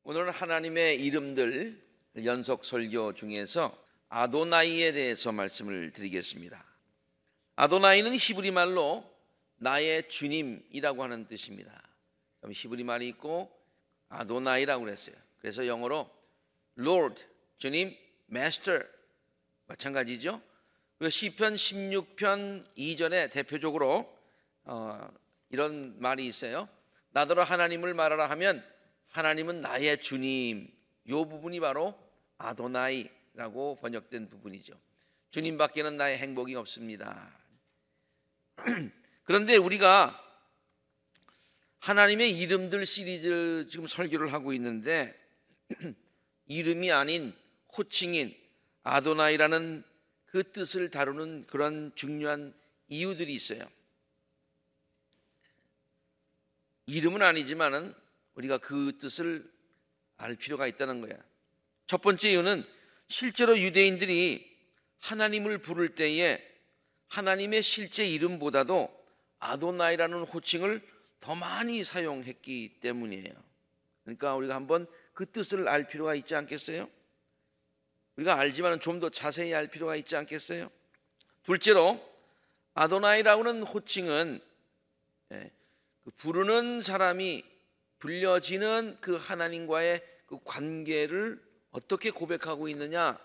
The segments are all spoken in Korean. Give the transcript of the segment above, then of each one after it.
오늘은 하나님의 이름들 연속 설교 중에서 아도나이에 대해서 말씀을 드리겠습니다. 아도나이는 히브리 말로 나의 주님이라고 하는 뜻입니다. 히브리 말이 있고 아도나이라고 그랬어요. 그래서 영어로 Lord, 주님, Master 마찬가지죠. 그리고 시편 16편 2절에 대표적으로 이런 말이 있어요. 나더러 하나님을 말하라 하면 하나님은 나의 주님. 이 부분이 바로 아도나이라고 번역된 부분이죠. 주님밖에는 나의 행복이 없습니다. 그런데 우리가 하나님의 이름들 시리즈 지금 설교를 하고 있는데 이름이 아닌 호칭인 아도나이라는 그 뜻을 다루는 그런 중요한 이유들이 있어요. 이름은 아니지만은 우리가 그 뜻을 알 필요가 있다는 거야. 첫 번째 이유는 실제로 유대인들이 하나님을 부를 때에 하나님의 실제 이름보다도 아도나이라는 호칭을 더 많이 사용했기 때문이에요. 그러니까 우리가 한번 그 뜻을 알 필요가 있지 않겠어요? 우리가 알지만 좀 더 자세히 알 필요가 있지 않겠어요? 둘째로 아도나이라고는 호칭은 그 부르는 사람이 불려지는 그 하나님과의 그 관계를 어떻게 고백하고 있느냐,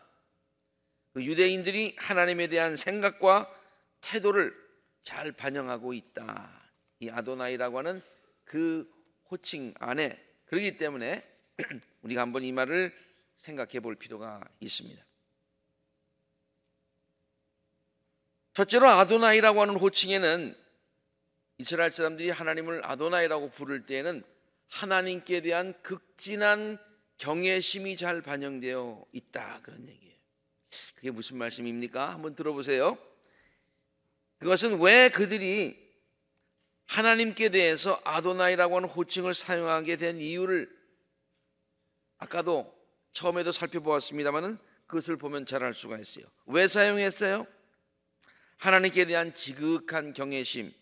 그 유대인들이 하나님에 대한 생각과 태도를 잘 반영하고 있다. 이 아도나이라고 하는 그 호칭 안에. 그렇기 때문에 우리가 한번 이 말을 생각해 볼 필요가 있습니다. 첫째로 아도나이라고 하는 호칭에는 이스라엘 사람들이 하나님을 아도나이라고 부를 때에는 하나님께 대한 극진한 경외심이 잘 반영되어 있다, 그런 얘기예요. 그게 무슨 말씀입니까? 한번 들어보세요. 그것은 왜 그들이 하나님께 대해서 아도나이라고 하는 호칭을 사용하게 된 이유를 아까도 처음에도 살펴보았습니다만 그것을 보면 잘 알 수가 있어요. 왜 사용했어요? 하나님께 대한 지극한 경외심,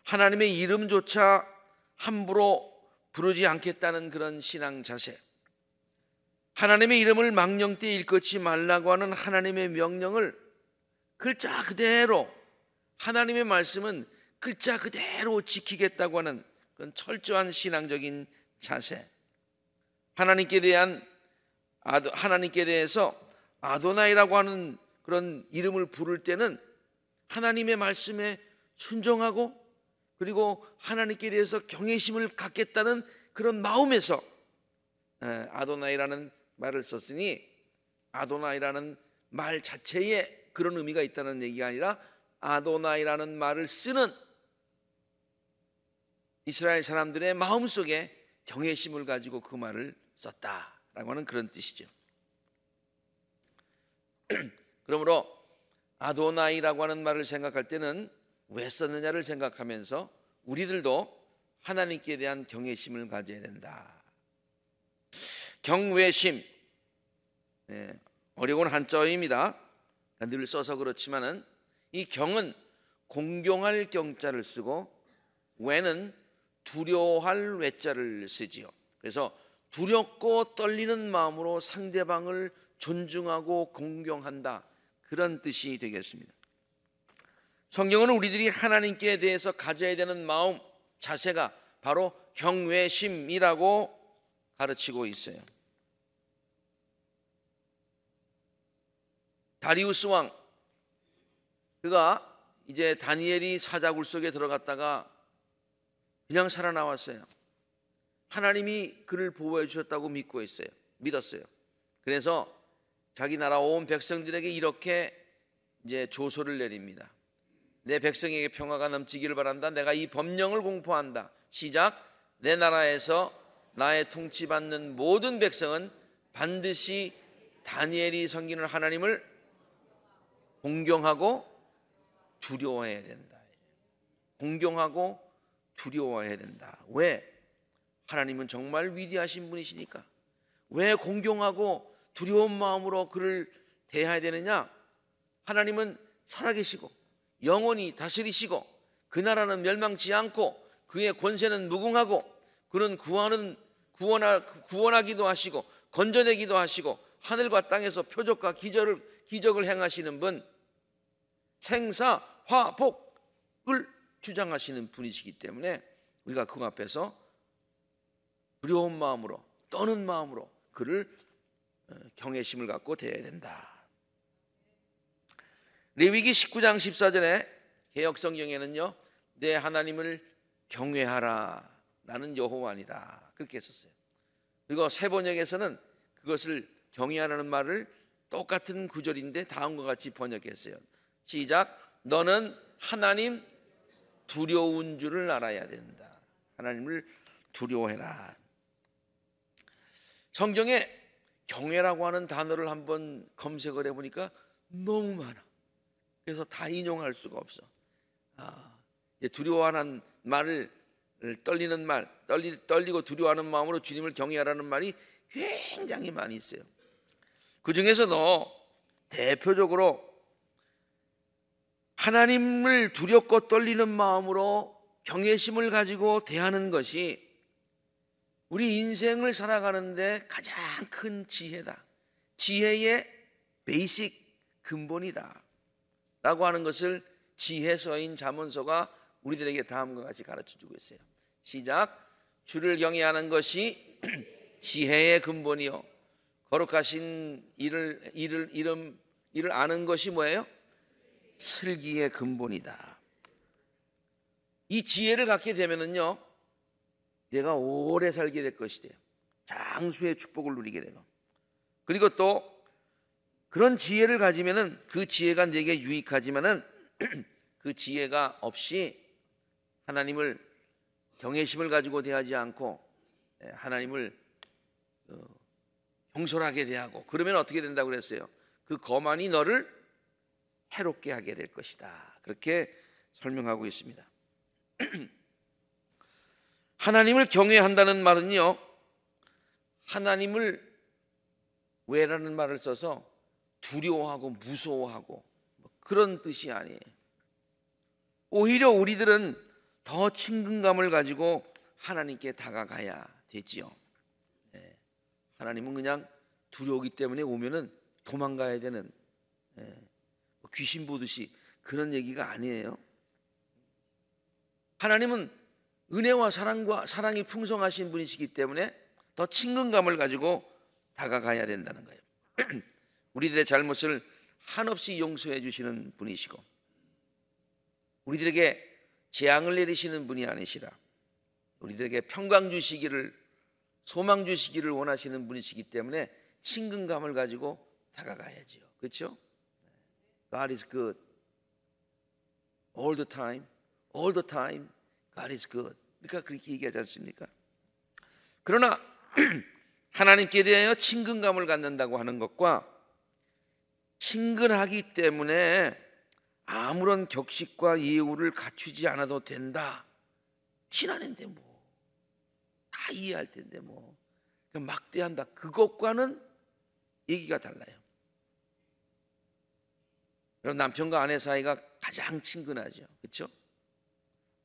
하나님의 이름조차 함부로 부르지 않겠다는 그런 신앙 자세, 하나님의 이름을 망령되이 일컫지 말라고 하는 하나님의 명령을 글자 그대로, 하나님의 말씀은 글자 그대로 지키겠다고 하는 그런 철저한 신앙적인 자세, 하나님께 대해서 아도나이라고 하는 그런 이름을 부를 때는 하나님의 말씀에 순종하고 그리고 하나님께 대해서 경외심을 갖겠다는 그런 마음에서 아도나이라는 말을 썼으니, 아도나이라는 말 자체에 그런 의미가 있다는 얘기가 아니라 아도나이라는 말을 쓰는 이스라엘 사람들의 마음속에 경외심을 가지고 그 말을 썼다라고 하는 그런 뜻이죠. 그러므로 아도나이라고 하는 말을 생각할 때는 왜 썼느냐를 생각하면서 우리들도 하나님께 대한 경외심을 가져야 된다. 경외심, 어려운 한자어입니다. 늘 써서 그렇지만은 이 경은 공경할 경자를 쓰고 외는 두려워할 외자를 쓰지요. 그래서 두렵고 떨리는 마음으로 상대방을 존중하고 공경한다, 그런 뜻이 되겠습니다. 성경은 우리들이 하나님께 대해서 가져야 되는 마음, 자세가 바로 경외심이라고 가르치고 있어요. 다리우스 왕, 그가 이제 다니엘이 사자굴 속에 들어갔다가 그냥 살아나왔어요. 하나님이 그를 보호해 주셨다고 믿었어요. 그래서 자기 나라 온 백성들에게 이렇게 이제 조소를 내립니다. 내 백성에게 평화가 넘치기를 바란다. 내가 이 법령을 공포한다. 시작. 내 나라에서 나의 통치받는 모든 백성은 반드시 다니엘이 섬기는 하나님을 공경하고 두려워해야 된다. 공경하고 두려워해야 된다. 왜? 하나님은 정말 위대하신 분이시니까. 왜 공경하고 두려운 마음으로 그를 대해야 되느냐? 하나님은 살아계시고 영원히 다스리시고 그 나라는 멸망치 않고 그의 권세는 무궁하고 그는 구원하기도 하시고 건져내기도 하시고 하늘과 땅에서 표적과 기적을 행하시는 분, 생사화복을 주장하시는 분이시기 때문에 우리가 그 앞에서 두려운 마음으로 떠는 마음으로 그를 경외심을 갖고 대해야 된다. 레위기 19장 14절에 개역성경에는요, 내 하나님을 경외하라, 나는 여호와니라, 그렇게 했었어요. 그리고 세번역에서는 그것을 경외하라는 말을 똑같은 구절인데 다음과 같이 번역했어요. 시작. 너는 하나님 두려운 줄을 알아야 된다. 하나님을 두려워해라. 성경에 경외라고 하는 단어를 한번 검색을 해보니까 너무 많아. 그래서 다 인용할 수가 없어. 두려워하는 말을, 떨리는 말, 떨리고 두려워하는 마음으로 주님을 경외하라는 말이 굉장히 많이 있어요. 그 중에서도 대표적으로 하나님을 두렵고 떨리는 마음으로 경외심을 가지고 대하는 것이 우리 인생을 살아가는데 가장 큰 지혜다. 지혜의 베이직 근본이다 라고 하는 것을 지혜서인 잠언서가 우리들에게 다음과 같이 가르쳐주고 있어요. 시작. 주를 경외하는 것이 지혜의 근본이요, 거룩하신 이를 아는 것이 뭐예요? 슬기의 근본이다. 이 지혜를 갖게 되면은요, 내가 오래 살게 될 것이 돼요. 장수의 축복을 누리게 되고, 그리고 또 그런 지혜를 가지면은 그 지혜가 내게 유익하지만은 그 지혜가 없이 하나님을 경외심을 가지고 대하지 않고 하나님을 경솔하게 대하고 그러면 어떻게 된다고 그랬어요? 그 거만이 너를 해롭게 하게 될 것이다. 그렇게 설명하고 있습니다. 하나님을 경외한다는 말은요, 하나님을 왜라는 말을 써서 두려워하고 무서워하고 그런 뜻이 아니에요. 오히려 우리들은 더 친근감을 가지고 하나님께 다가가야 되지요. 하나님은 그냥 두려우기 때문에 오면은 도망가야 되는, 귀신 보듯이 그런 얘기가 아니에요. 하나님은 은혜와 사랑이 풍성하신 분이시기 때문에 더 친근감을 가지고 다가가야 된다는 거예요. 우리들의 잘못을 한없이 용서해 주시는 분이시고 우리들에게 재앙을 내리시는 분이 아니시라 우리들에게 평강 주시기를, 소망 주시기를 원하시는 분이시기 때문에 친근감을 가지고 다가가야지요. 그렇죠? God is good. All the time. All the time. God is good. 그러니까 그렇게 얘기하지 않습니까? 그러나 하나님께 대하여 친근감을 갖는다고 하는 것과 친근하기 때문에 아무런 격식과 예우를 갖추지 않아도 된다. 친하는데 뭐 다 이해할 텐데 뭐 막대한다. 그것과는 얘기가 달라요. 남편과 아내 사이가 가장 친근하죠. 그렇죠?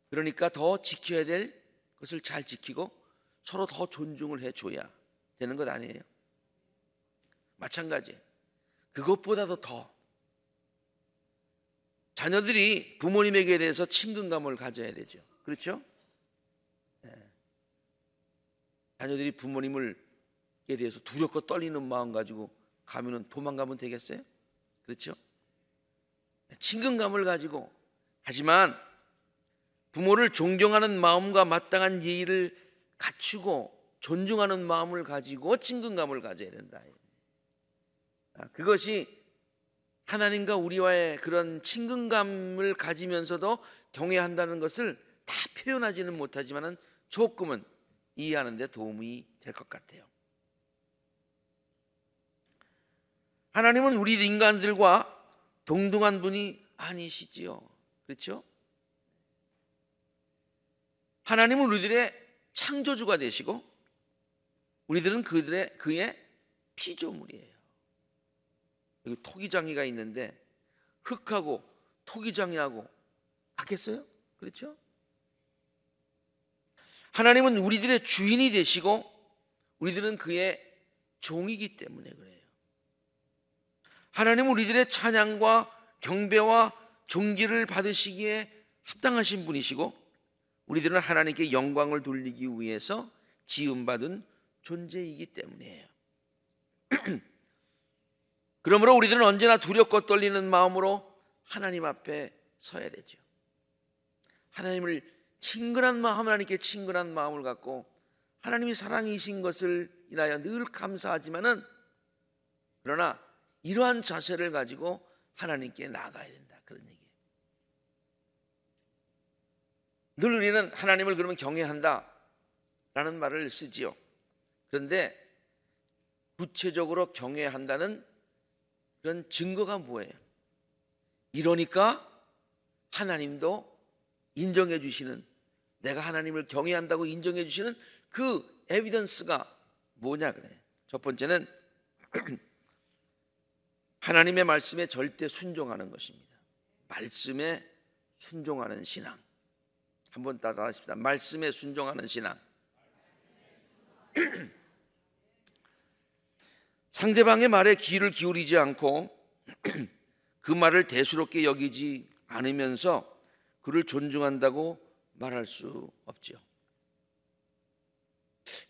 그러니까 더 지켜야 될 것을 잘 지키고 서로 더 존중을 해줘야 되는 것 아니에요? 마찬가지. 그것보다도 더 자녀들이 부모님에게 대해서 친근감을 가져야 되죠. 그렇죠? 자녀들이 부모님에 대해서 두렵고 떨리는 마음 가지고 가면은 도망가면 되겠어요? 그렇죠? 친근감을 가지고, 하지만 부모를 존경하는 마음과 마땅한 예의를 갖추고 존중하는 마음을 가지고 친근감을 가져야 된다. 그것이 하나님과 우리와의 그런 친근감을 가지면서도 경외한다는 것을 다 표현하지는 못하지만 조금은 이해하는 데 도움이 될 것 같아요. 하나님은 우리 인간들과 동등한 분이 아니시지요. 그렇죠? 하나님은 우리들의 창조주가 되시고 우리들은 그의 피조물이에요. 여기 토기장이가 있는데 흙하고 토기장이하고 같겠어요? 그렇죠? 하나님은 우리들의 주인이 되시고 우리들은 그의 종이기 때문에 그래요. 하나님은 우리들의 찬양과 경배와 존귀를 받으시기에 합당하신 분이시고, 우리들은 하나님께 영광을 돌리기 위해서 지음받은 존재이기 때문이에요. 그러므로 우리들은 언제나 두렵고 떨리는 마음으로 하나님 앞에 서야 되죠. 하나님을 친근한 마음, 하나님께 친근한 마음을 갖고 하나님이 사랑이신 것을 인하여 늘 감사하지만은, 그러나 이러한 자세를 가지고 하나님께 나아가야 된다, 그런 얘기예요. 늘 우리는 하나님을 그러면 경외한다 라는 말을 쓰지요. 그런데 구체적으로 경외한다는 그런 증거가 뭐예요? 이러니까 하나님도 인정해 주시는, 내가 하나님을 경외한다고 인정해 주시는 그 에비던스가 뭐냐 그래. 첫 번째는 하나님의 말씀에 절대 순종하는 것입니다. 말씀에 순종하는 신앙. 한번 따라하십시다. 말씀에 순종하는 신앙. 상대방의 말에 귀를 기울이지 않고 그 말을 대수롭게 여기지 않으면서 그를 존중한다고 말할 수 없죠.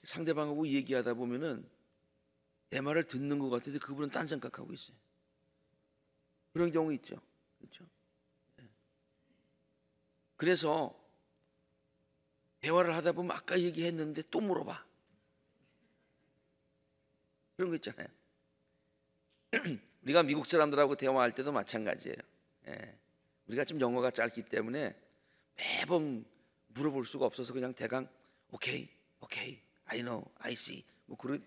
상대방하고 얘기하다 보면은 내 말을 듣는 것 같은데 그분은 딴 생각하고 있어요. 그런 경우 있죠. 그렇죠? 그래서 대화를 하다 보면 아까 얘기했는데 또 물어봐. 그런 거 있잖아요. 우리가 미국 사람들하고 대화할 때도 마찬가지예요. 우리가 좀 영어가 짧기 때문에 매번 물어볼 수가 없어서 그냥 대강 오케이, 오케이, I know, I see 뭐 그런.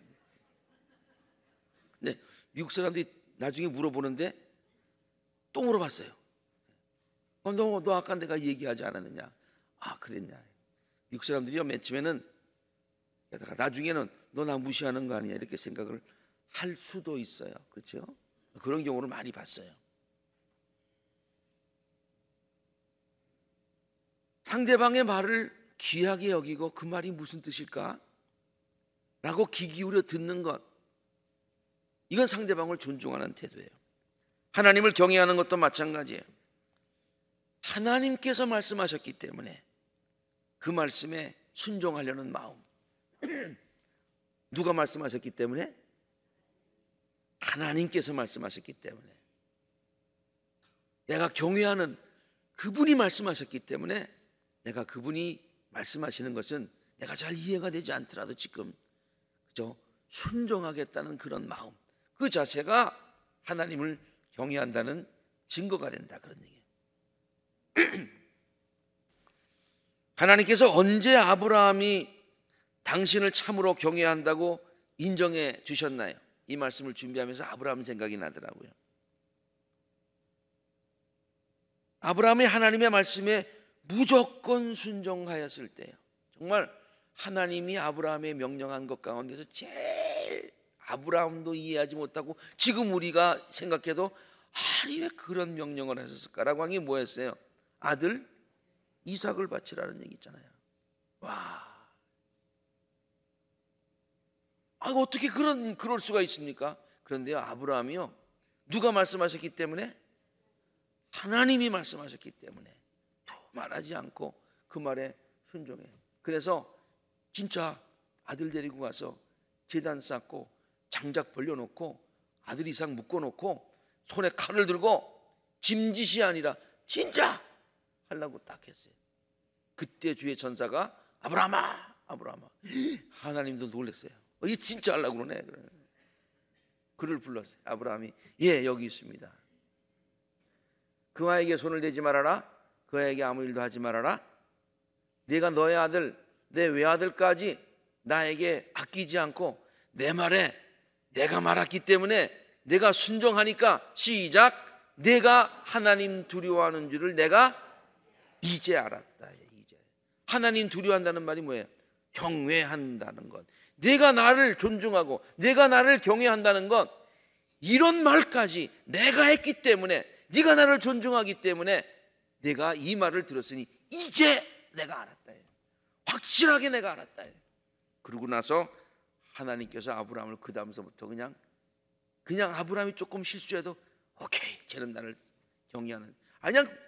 근데 미국 사람들이 나중에 물어보는데 또 물어봤어요. 너 아까 내가 얘기하지 않았느냐? 아, 그랬냐? 미국 사람들이요, 맨 처음에는 나중에는 너 나 무시하는 거 아니야 이렇게 생각을 할 수도 있어요. 그렇죠? 그런 경우를 많이 봤어요. 상대방의 말을 귀하게 여기고 그 말이 무슨 뜻일까? 라고 귀 기울여 듣는 것, 이건 상대방을 존중하는 태도예요. 하나님을 경외하는 것도 마찬가지예요. 하나님께서 말씀하셨기 때문에 그 말씀에 순종하려는 마음. 누가 말씀하셨기 때문에? 하나님께서 말씀하셨기 때문에. 내가 경외하는 그분이 말씀하셨기 때문에 내가 그분이 말씀하시는 것은 내가 잘 이해가 되지 않더라도 지금 그저 순종하겠다는 그런 마음, 그 자체가 하나님을 경외한다는 증거가 된다, 그런 얘기예요. 하나님께서 언제 아브라함이 당신을 참으로 경외한다고 인정해 주셨나요? 이 말씀을 준비하면서 아브라함 생각이 나더라고요. 아브라함이 하나님의 말씀에 무조건 순종하였을 때요, 정말 하나님이 아브라함에 명령한 것 가운데서 제일 아브라함도 이해하지 못하고 지금 우리가 생각해도 아니 왜 그런 명령을 하셨을까라고 한 게 뭐였어요? 아들 이삭을 바치라는 얘기 있잖아요. 와, 어떻게 그럴 수가 있습니까? 그런데요, 아브라함이요, 누가 말씀하셨기 때문에? 하나님이 말씀하셨기 때문에 또 말하지 않고 그 말에 순종해요. 그래서 진짜 아들 데리고 가서 제단 쌓고 장작 벌려놓고 아들 이삭 묶어놓고 손에 칼을 들고 짐짓이 아니라 진짜 하려고 딱 했어요. 그때 주의 전사가 아브라함아, 아브라함아. 하나님도 놀랐어요. 이게 진짜 하려고 그러네. 그를 불렀어요. 아브라함이 예, 여기 있습니다. 그 아이에게 손을 대지 말아라. 그 아이에게 아무 일도 하지 말아라. 네가 너의 아들, 내 외아들까지 나에게 아끼지 않고 내 말에 내가 말했기 때문에 내가 순종하니까 시작, 내가 하나님 두려워하는 줄을 내가 이제 알았다. 이제 하나님 두려워한다는 말이 뭐예요? 경외한다는 것. 내가 나를 존중하고 내가 나를 경외한다는 것, 이런 말까지 내가 했기 때문에, 네가 나를 존중하기 때문에 내가 이 말을 들었으니 이제 내가 알았다. 확실하게 내가 알았다. 그러고 나서 하나님께서 아브라함을 그 다음서부터 그냥 아브라함이 조금 실수해도 오케이, 쟤는 나를 경외하는, 그냥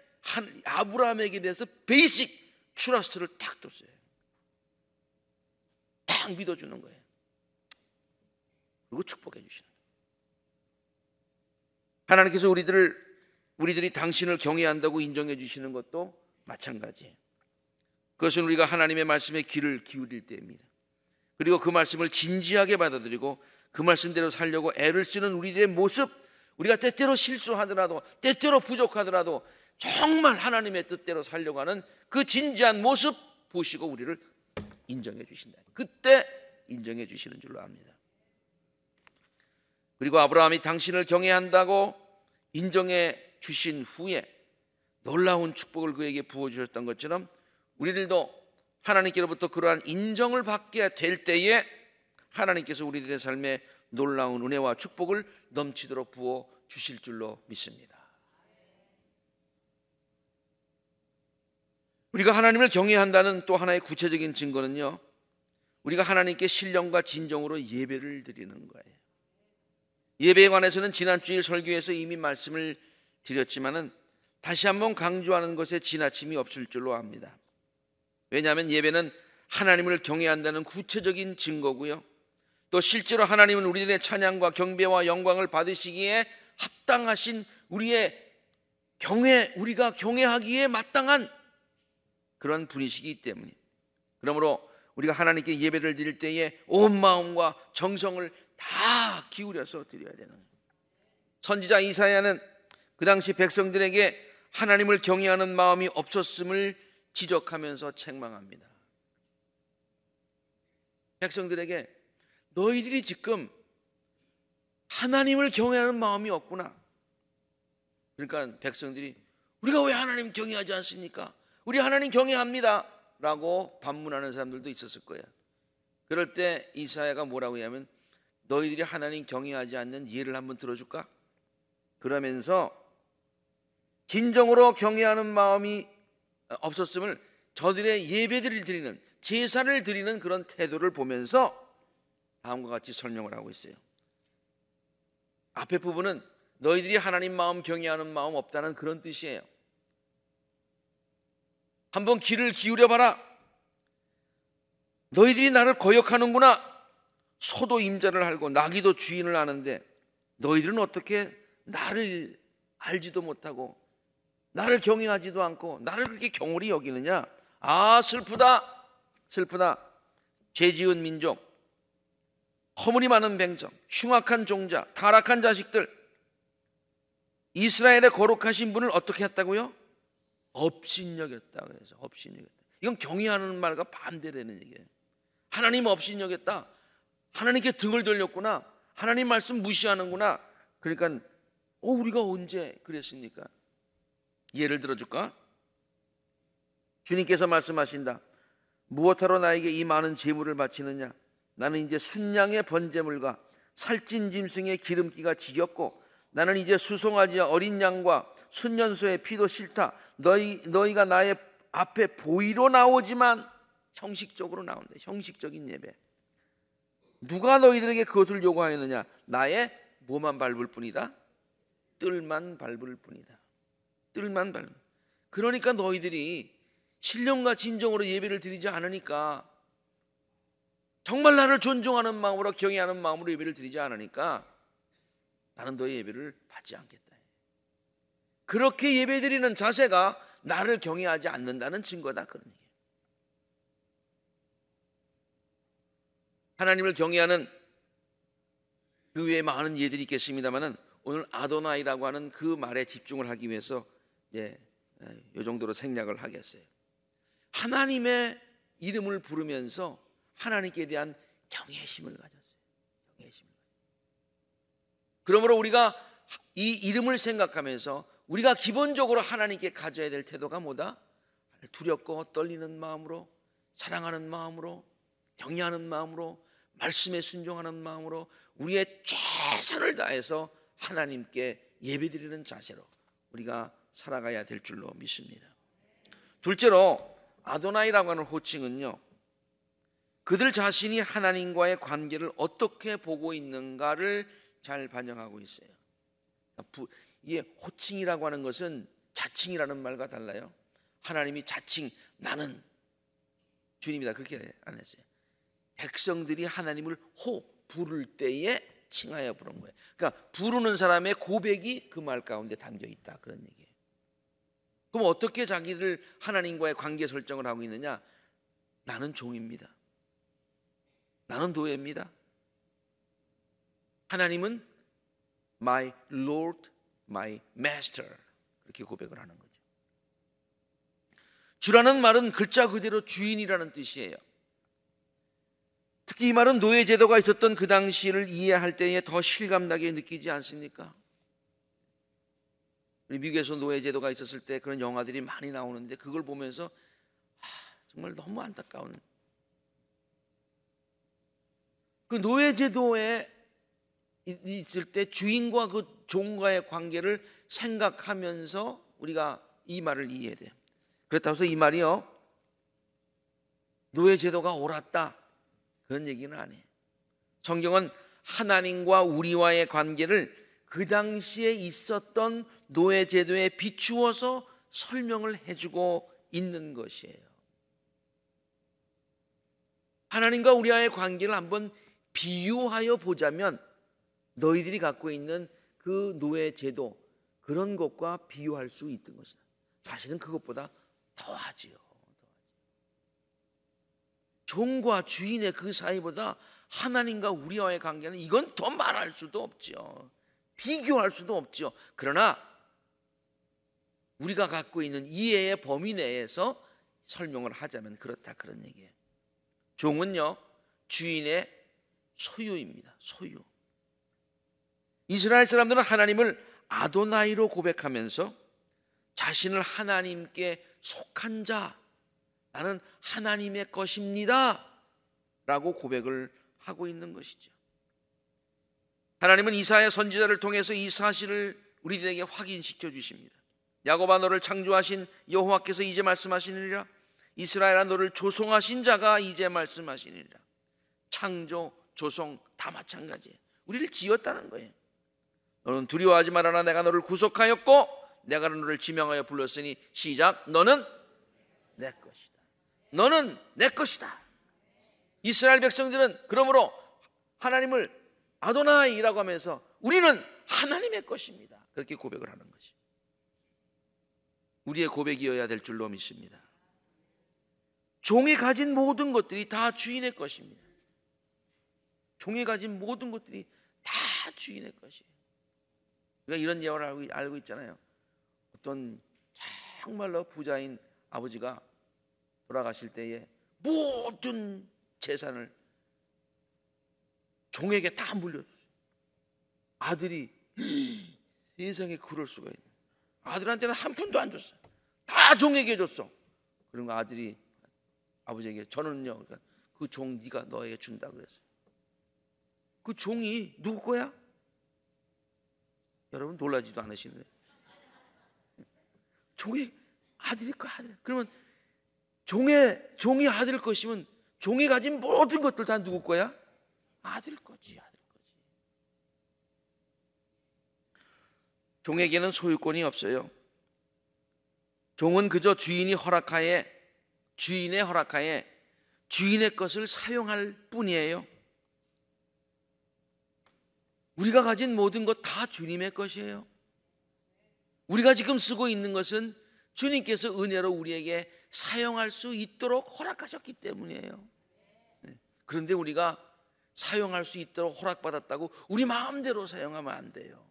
아브라함에게 대해서 베이직 트러스트를 탁 뒀어요. 딱 믿어주는 거예요. 그리고 축복해 주시는 거예요. 하나님께서 우리들이 당신을 경외한다고 인정해 주시는 것도 마찬가지예요. 그것은 우리가 하나님의 말씀에 귀를 기울일 때입니다. 그리고 그 말씀을 진지하게 받아들이고 그 말씀대로 살려고 애를 쓰는 우리들의 모습, 우리가 때때로 실수하더라도, 때때로 부족하더라도 정말 하나님의 뜻대로 살려고 하는 그 진지한 모습 보시고 우리를 인정해 주신다. 그때 인정해 주시는 줄로 압니다. 그리고 아브라함이 당신을 경외한다고 인정해 주신 후에 놀라운 축복을 그에게 부어주셨던 것처럼 우리들도 하나님께로부터 그러한 인정을 받게 될 때에 하나님께서 우리들의 삶에 놀라운 은혜와 축복을 넘치도록 부어 주실 줄로 믿습니다. 우리가 하나님을 경외한다는 또 하나의 구체적인 증거는요, 우리가 하나님께 신령과 진정으로 예배를 드리는 거예요. 예배에 관해서는 지난 주일 설교에서 이미 말씀을 드렸지만은 다시 한번 강조하는 것에 지나침이 없을 줄로 압니다. 왜냐하면 예배는 하나님을 경외한다는 구체적인 증거고요, 또 실제로 하나님은 우리들의 찬양과 경배와 영광을 받으시기에 합당하신 우리의 우리가 경외하기에 마땅한 그런 분이시기 때문에, 그러므로 우리가 하나님께 예배를 드릴 때에 온 마음과 정성을 다 기울여서 드려야 되는 거예요. 선지자 이사야는 그 당시 백성들에게 하나님을 경외하는 마음이 없었음을 지적하면서 책망합니다. 백성들에게 너희들이 지금 하나님을 경외하는 마음이 없구나. 그러니까 백성들이 우리가 왜 하나님 경외하지 않습니까? 우리 하나님 경외합니다 라고 반문하는 사람들도 있었을 거예요. 그럴 때 이사야가 뭐라고 하냐면 너희들이 하나님 경외하지 않는 예를 한번 들어줄까? 그러면서 진정으로 경외하는 마음이 없었음을 저들의 예배를 드리는, 제사를 드리는 그런 태도를 보면서 다음과 같이 설명을 하고 있어요. 앞에 부분은 너희들이 하나님 마음 경외하는 마음 없다는 그런 뜻이에요. 한번 귀를 기울여 봐라. 너희들이 나를 거역하는구나. 소도 임자를 알고 나귀도 주인을 아는데 너희들은 어떻게 나를 알지도 못하고 나를 경외하지도 않고 나를 그렇게 경홀히 여기느냐. 아, 슬프다, 슬프다. 죄지은 민족, 허물이 많은 백성, 흉악한 종자, 타락한 자식들, 이스라엘의 거룩하신 분을 어떻게 했다고요? 업신여겼다. 그래서 업신여겼다. 이건 경외하는 말과 반대되는 얘기예요. 하나님 업신여겼다. 하나님께 등을 돌렸구나. 하나님 말씀 무시하는구나. 그러니까 우리가 언제 그랬습니까? 예를 들어줄까? 주님께서 말씀하신다. 무엇하러 나에게 이 많은 제물을 바치느냐? 나는 이제 순양의 번제물과 살찐 짐승의 기름기가 지겹고 나는 이제 수송아지 어린 양과 순년소의 피도 싫다. 너희가 나의 앞에 보이로 나오지만 형식적으로 나온다. 형식적인 예배. 누가 너희들에게 그것을 요구하였느냐? 나의 뭐만 밟을 뿐이다? 뜰만 밟을 뿐이다. 뜰만 밟을. 그러니까 너희들이 신령과 진정으로 예배를 드리지 않으니까, 정말 나를 존중하는 마음으로 경외하는 마음으로 예배를 드리지 않으니까 나는 너의 예배를 받지 않겠다. 그렇게 예배드리는 자세가 나를 경외하지 않는다는 증거다, 그런 얘기예요. 하나님을 경외하는 그 외에 많은 예들이 있겠습니다만은 오늘 아도나이라고 하는 그 말에 집중을 하기 위해서 이 정도로 생략을 하겠어요. 하나님의 이름을 부르면서 하나님께 대한 경외심을 가졌어요. 경외심을. 그러므로 우리가 이 이름을 생각하면서 우리가 기본적으로 하나님께 가져야 될 태도가 뭐다? 두렵고 떨리는 마음으로, 사랑하는 마음으로, 경외하는 마음으로, 말씀에 순종하는 마음으로 우리의 최선을 다해서 하나님께 예배드리는 자세로 우리가 살아가야 될 줄로 믿습니다. 둘째로 아도나이라고 하는 호칭은요, 그들 자신이 하나님과의 관계를 어떻게 보고 있는가를 잘 반영하고 있어요. 이게 호칭이라고 하는 것은 자칭이라는 말과 달라요. 하나님이 자칭, 나는 주님이다, 그렇게 안 했어요. 백성들이 하나님을 부를 때에 칭하여 부른 거예요. 그러니까 부르는 사람의 고백이 그 말 가운데 담겨 있다, 그런 얘기예요. 그럼 어떻게 자기들 하나님과의 관계 설정을 하고 있느냐? 나는 종입니다. 나는 노예입니다. 하나님은 my Lord, my Master, 그렇게 고백을 하는 거죠. 주라는 말은 글자 그대로 주인이라는 뜻이에요. 특히 이 말은 노예 제도가 있었던 그 당시를 이해할 때에 더 실감나게 느끼지 않습니까? 우리 미국에서 노예 제도가 있었을 때 그런 영화들이 많이 나오는데 그걸 보면서 정말 너무 안타까운, 그 노예 제도에 있을 때 주인과 그 종과의 관계를 생각하면서 우리가 이 말을 이해해야 돼요. 그렇다고 해서 이 말이요 노예 제도가 옳았다 그런 얘기는 아니에요. 성경은 하나님과 우리와의 관계를 그 당시에 있었던 노예 제도에 비추어서 설명을 해주고 있는 것이에요. 하나님과 우리와의 관계를 한번 비유하여 보자면 너희들이 갖고 있는 그 노예 제도, 그런 것과 비유할 수 있던 것이다. 사실은 그것보다 더하지요. 종과 주인의 그 사이보다 하나님과 우리와의 관계는 이건 더 말할 수도 없죠. 비교할 수도 없죠. 그러나 우리가 갖고 있는 이해의 범위 내에서 설명을 하자면 그렇다, 그런 얘기예요. 종은요 주인의 소유입니다. 소유. 이스라엘 사람들은 하나님을 아도나이로 고백하면서 자신을 하나님께 속한 자, 나는 하나님의 것입니다 라고 고백을 하고 있는 것이죠. 하나님은 이사야 선지자를 통해서 이 사실을 우리들에게 확인시켜 주십니다. 야곱아 너를 창조하신 여호와께서 이제 말씀하시느니라. 이스라엘아 너를 조성하신 자가 이제 말씀하시느니라. 창조, 조성 다 마찬가지예요. 우리를 지었다는 거예요. 너는 두려워하지 말아라. 내가 너를 구속하였고 내가 너를 지명하여 불렀으니 시작. 너는 내 것이다. 너는 내 것이다. 이스라엘 백성들은 그러므로 하나님을 아도나이라고 하면서 우리는 하나님의 것입니다, 그렇게 고백을 하는 것이 우리의 고백이어야 될 줄로 믿습니다. 종이 가진 모든 것들이 다 주인의 것입니다. 종이 가진 모든 것들이 다 주인의 것이에요. 우리가 이런 예화를 알고 있잖아요. 어떤 정말로 부자인 아버지가 돌아가실 때에 모든 재산을 종에게 다 물려줬어요. 아들이 세상에 그럴 수가 있네. 아들한테는 한 푼도 안 줬어요. 다 종에게 줬어. 그러니까 아들이 아버지에게 저는요, 그러니까 그 종 네가 너에게 준다 그랬어요. 그 종이 누구 거야? 여러분 놀라지도 않으시는데 종이 아들일 거야. 아들. 그러면 종이 아들 것이면 종이 가진 모든 것들 다 누구 거야? 아들 거지, 아들 거지. 종에게는 소유권이 없어요. 종은 그저 주인의 허락하에 주인의 것을 사용할 뿐이에요. 우리가 가진 모든 것 다 주님의 것이에요. 우리가 지금 쓰고 있는 것은 주님께서 은혜로 우리에게 사용할 수 있도록 허락하셨기 때문이에요. 그런데 우리가 사용할 수 있도록 허락받았다고 우리 마음대로 사용하면 안 돼요.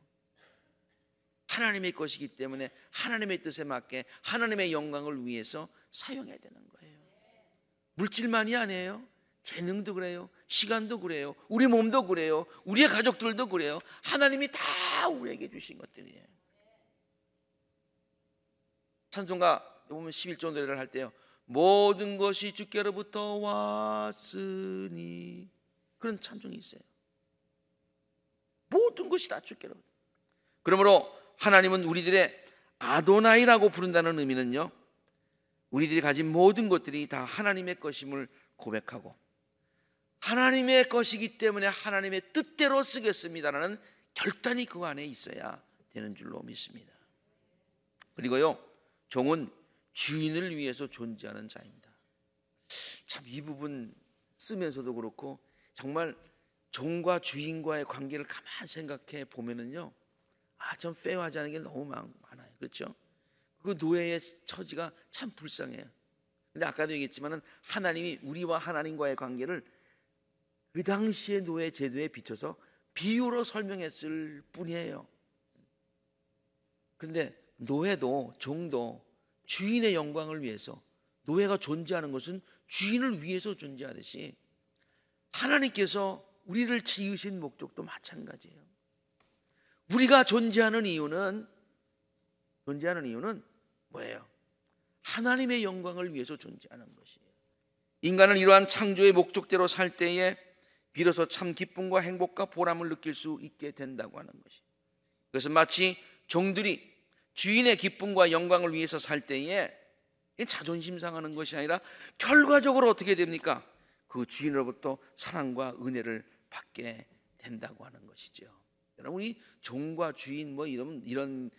하나님의 것이기 때문에 하나님의 뜻에 맞게 하나님의 영광을 위해서 사용해야 되는 거예요. 물질만이 아니에요. 재능도 그래요. 시간도 그래요. 우리 몸도 그래요. 우리의 가족들도 그래요. 하나님이 다 우리에게 주신 것들이에요. 찬송가 보면 11조 노래를 할 때요, 모든 것이 주께로부터 왔으니, 그런 찬송이 있어요. 모든 것이 다 주께로부터. 그러므로 하나님은 우리들의 아도나이라고 부른다는 의미는요, 우리들이 가진 모든 것들이 다 하나님의 것임을 고백하고 하나님의 것이기 때문에 하나님의 뜻대로 쓰겠습니다라는 결단이 그 안에 있어야 되는 줄로 믿습니다. 그리고요, 종은 주인을 위해서 존재하는 자입니다. 참 이 부분 쓰면서도 그렇고 정말 종과 주인과의 관계를 가만 생각해 보면은요, 좀 페어하지 않은 게 너무 많아요. 그렇죠? 그 노예의 처지가 참 불쌍해요. 근데 아까도 얘기했지만은 하나님이 우리와 하나님과의 관계를 그 당시의 노예 제도에 비춰서 비유로 설명했을 뿐이에요. 그런데 노예도 종도 주인의 영광을 위해서, 노예가 존재하는 것은 주인을 위해서 존재하듯이 하나님께서 우리를 지으신 목적도 마찬가지예요. 우리가 존재하는 이유는 뭐예요? 하나님의 영광을 위해서 존재하는 것이에요. 인간은 이러한 창조의 목적대로 살 때에 비로소 참 기쁨과 행복과 보람을 느낄 수 있게 된다고 하는 것이에요. 그래서 마치 종들이 주인의 기쁨과 영광을 위해서 살 때에 자존심 상하는 것이 아니라 결과적으로 어떻게 됩니까? 그 주인으로부터 사랑과 은혜를 받게 된다고 하는 것이죠. 여러분, 이 종과 주인 이런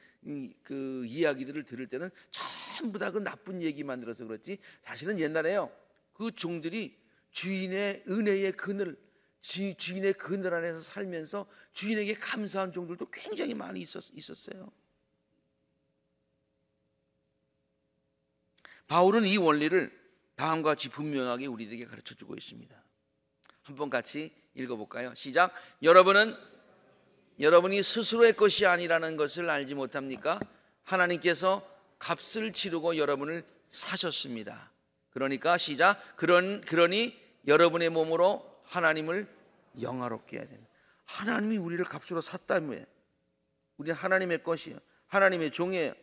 그 이야기들을 들을 때는 전부 다 그 나쁜 얘기만 들어서 그렇지, 사실은 옛날에요, 그 종들이 주인의 은혜의 그늘, 주인의 그늘 안에서 살면서 주인에게 감사한 종들도 굉장히 많이 있었어요. 바울은 이 원리를 다음과 같이 분명하게 우리에게 가르쳐주고 있습니다. 한번 같이 읽어볼까요? 시작. 여러분이 스스로의 것이 아니라는 것을 알지 못합니까? 하나님께서 값을 치르고 여러분을 사셨습니다. 그러니까 시작. 그러니 여러분의 몸으로 하나님을 영화롭게 해야 됩니다. 하나님이 우리를 값으로 샀다며, 우리는 하나님의 것이에요. 하나님의 종이에요.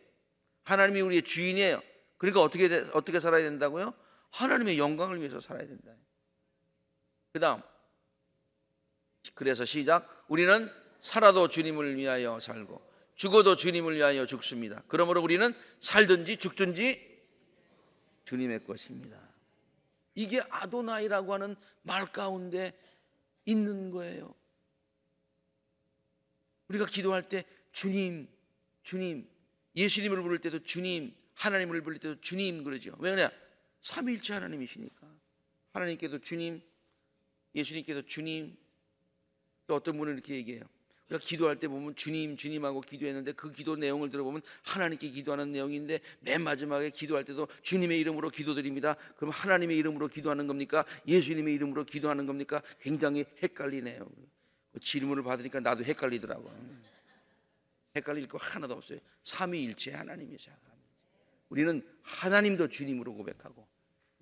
하나님이 우리의 주인이에요. 그러니까 어떻게 살아야 된다고요? 하나님의 영광을 위해서 살아야 된다. 그 다음, 그래서 시작. 우리는 살아도 주님을 위하여 살고 죽어도 주님을 위하여 죽습니다. 그러므로 우리는 살든지 죽든지 주님의 것입니다. 이게 아도나이라고 하는 말 가운데 있는 거예요. 우리가 기도할 때 주님, 예수님을 부를 때도 주님, 하나님을 부를 때도 주님 그러죠. 왜 그러냐? 삼위일체 하나님이시니까. 하나님께도 주님, 예수님께도 주님. 또 어떤 분은 이렇게 얘기해요. 우리가 기도할 때 보면 주님하고 기도했는데 그 기도 내용을 들어보면 하나님께 기도하는 내용인데 맨 마지막에 기도할 때도 주님의 이름으로 기도드립니다. 그럼 하나님의 이름으로 기도하는 겁니까? 예수님의 이름으로 기도하는 겁니까? 굉장히 헷갈리네요. 그 질문을 받으니까 나도 헷갈리더라고요. 헷갈릴 거 하나도 없어요. 삼위일체 하나님이세요. 우리는 하나님도 주님으로 고백하고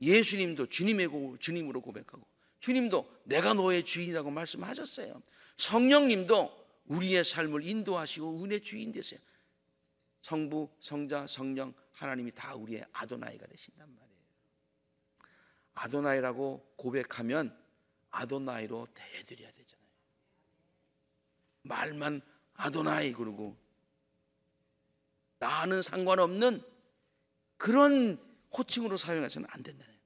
예수님도 주님으로 고백하고 주님도 내가 너의 주인이라고 말씀하셨어요. 성령님도 우리의 삶을 인도하시고 은혜 주인 되세요. 성부, 성자, 성령 하나님이 다 우리의 아도나이가 되신단 말이에요. 아도나이라고 고백하면 아도나이로 대해드려야 되잖아요. 말만 아도나이 그러고 나는 상관없는 그런 호칭으로 사용해서는 안 된다네요.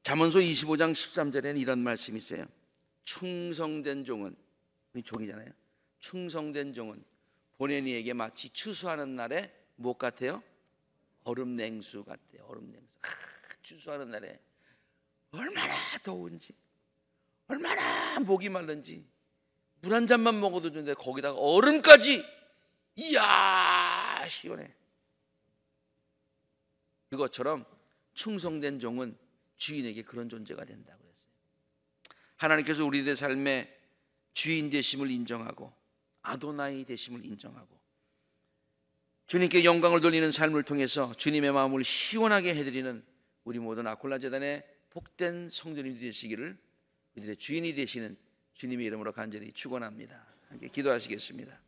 잠언서 25장 13절에는 이런 말씀이 있어요. 충성된 종은, 종이잖아요. 충성된 종은 본의 이에게 마치 추수하는 날에 무엇 같아요? 얼음 냉수 같아요. 얼음 냉수. 추수하는 날에 얼마나 더운지, 얼마나 목이 마른지 물 한 잔만 먹어도 좋은데 거기다가 얼음까지, 이야 시원해. 그것처럼 충성된 종은 주인에게 그런 존재가 된다고 그랬어요. 하나님께서 우리들의 삶의 주인 되심을 인정하고 아도나이 되심을 인정하고 주님께 영광을 돌리는 삶을 통해서 주님의 마음을 시원하게 해드리는 우리 모든 아콜라 재단의 복된 성도님들이 되시기를 우리들의 주인이 되시는 주님의 이름으로 간절히 축원합니다. 함께 기도하시겠습니다.